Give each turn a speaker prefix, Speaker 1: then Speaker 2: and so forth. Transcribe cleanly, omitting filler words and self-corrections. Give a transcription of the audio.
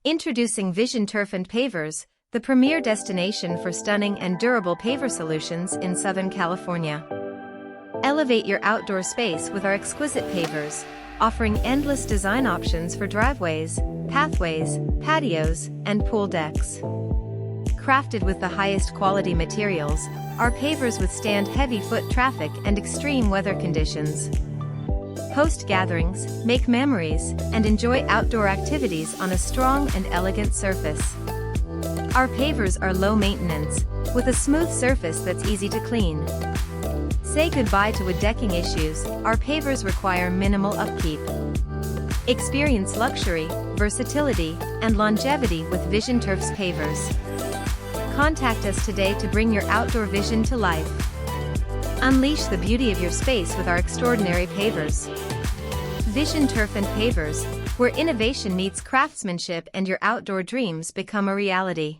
Speaker 1: Introducing Vision Turf and Pavers, the premier destination for stunning and durable paver solutions in Southern California. Elevate your outdoor space with our exquisite pavers, offering endless design options for driveways, pathways, patios, and pool decks. Crafted with the highest quality materials, our pavers withstand heavy foot traffic and extreme weather conditions. Host gatherings, make memories, and enjoy outdoor activities on a strong and elegant surface. Our pavers are low maintenance, with a smooth surface that's easy to clean. Say goodbye to wood decking issues, our pavers require minimal upkeep. Experience luxury, versatility, and longevity with Vision Turf's pavers. Contact us today to bring your outdoor vision to life. Unleash the beauty of your space with our extraordinary pavers. Vision Turf and Pavers, where innovation meets craftsmanship and your outdoor dreams become a reality.